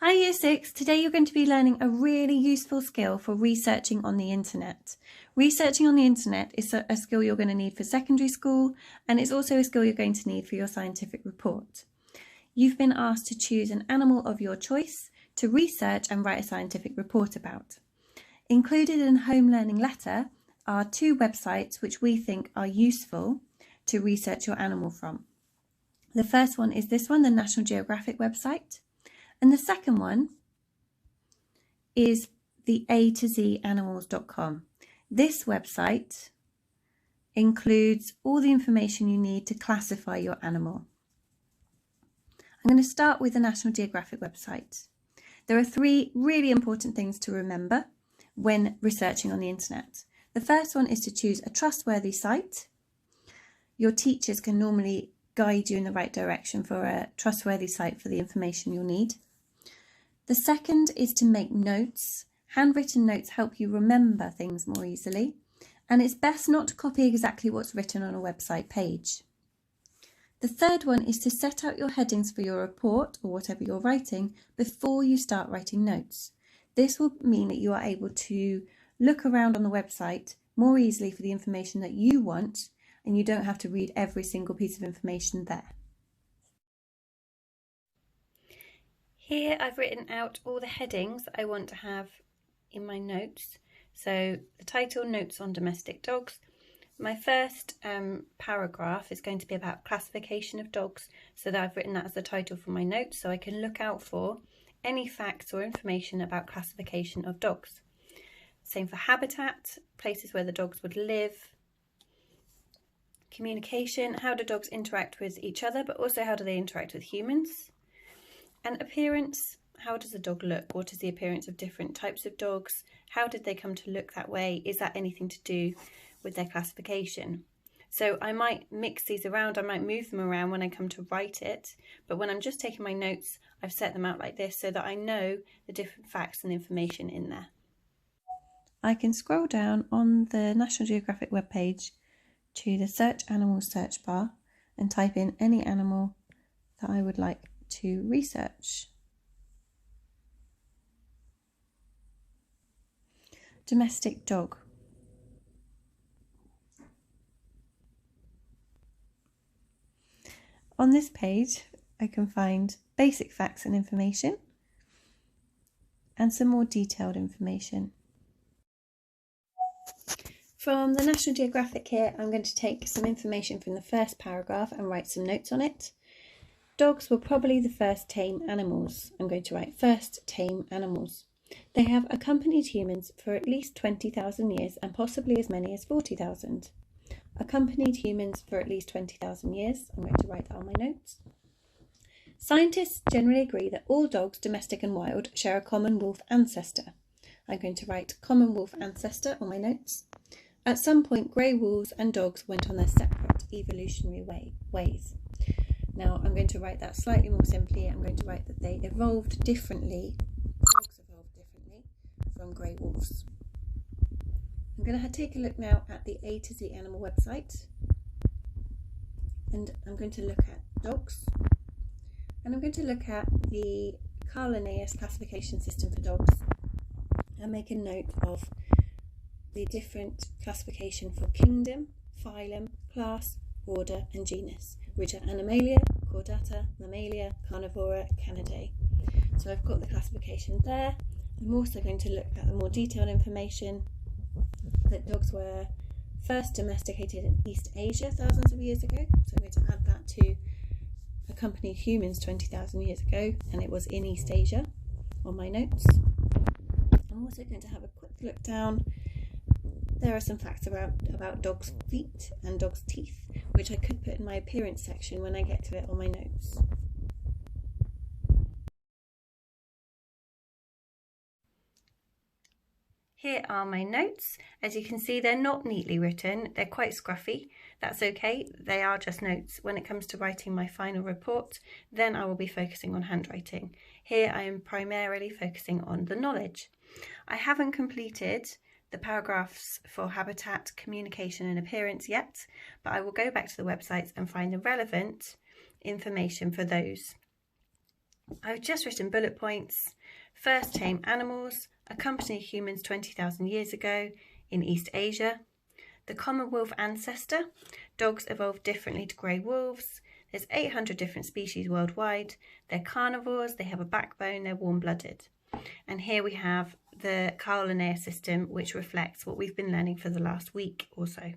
Hi Year 6, today you're going to be learning a really useful skill for researching on the internet. Researching on the internet is a skill you're going to need for secondary school, and it's also a skill you're going to need for your scientific report. You've been asked to choose an animal of your choice to research and write a scientific report about. Included in Home Learning Letter are 2 websites which we think are useful to research your animal from. The first one is this one, the National Geographic website. And the second one is the A2ZAnimals.com. This website includes all the information you need to classify your animal. I'm going to start with the National Geographic website. There are 3 really important things to remember when researching on the internet. The first one is to choose a trustworthy site. Your teachers can normally guide you in the right direction for a trustworthy site for the information you'll need. The second is to make notes. Handwritten notes help you remember things more easily, and it's best not to copy exactly what's written on a website page. The third one is to set out your headings for your report or whatever you're writing before you start writing notes. This will mean that you are able to look around on the website more easily for the information that you want, and you don't have to read every single piece of information there. Here I've written out all the headings I want to have in my notes. So the title, Notes on Domestic Dogs. My first paragraph is going to be about classification of dogs, so that I've written that as the title for my notes, so I can look out for any facts or information about classification of dogs. Same for habitat, places where the dogs would live. Communication, how do dogs interact with each other, but also how do they interact with humans? And appearance, how does a dog look? What is the appearance of different types of dogs? How did they come to look that way? Is that anything to do with their classification? So I might mix these around, I might move them around when I come to write it, but when I'm just taking my notes, I've set them out like this so that I know the different facts and information in there. I can scroll down on the National Geographic webpage to the Search Animals search bar and type in any animal that I would like to research. Domestic dog. On this page I can find basic facts and information and some more detailed information. From the National Geographic here, I'm going to take some information from the first paragraph and write some notes on it. Dogs were probably the first tame animals. I'm going to write first tame animals. They have accompanied humans for at least 20,000 years and possibly as many as 40,000. Accompanied humans for at least 20,000 years. I'm going to write that on my notes. Scientists generally agree that all dogs, domestic and wild, share a common wolf ancestor. I'm going to write common wolf ancestor on my notes. At some point, grey wolves and dogs went on their separate evolutionary ways. Now I'm going to write that slightly more simply. I'm going to write that they evolved differently, dogs evolved differently from grey wolves. I'm going to take a look now at the A to Z Animal website, and I'm going to look at dogs, and I'm going to look at the Carl Linnaeus classification system for dogs and make a note of the different classification for kingdom, phylum, class, order and genus, which are Animalia, Chordata, Mammalia, Carnivora, Canidae. So I've got the classification there. I'm also going to look at the more detailed information that dogs were first domesticated in East Asia thousands of years ago. So I'm going to add that to accompanied humans 20,000 years ago, and it was in East Asia on my notes. I'm also going to have a quick look down. There are some facts about dogs' feet and dogs' teeth, which I could put in my appearance section when I get to it on my notes. Here are my notes. As you can see, they're not neatly written. They're quite scruffy. That's okay. They are just notes. When it comes to writing my final report, then I will be focusing on handwriting. Here I am primarily focusing on the knowledge. I haven't completed the paragraphs for habitat, communication and appearance yet, but I will go back to the websites and find the relevant information for those. I've just written bullet points. First tame animals accompanied humans 20,000 years ago in East Asia. The common wolf ancestor. Dogs evolved differently to grey wolves. There's 800 different species worldwide. They're carnivores, they have a backbone, they're warm-blooded. And here we have the Carl Linnaeus system, which reflects what we've been learning for the last week or so.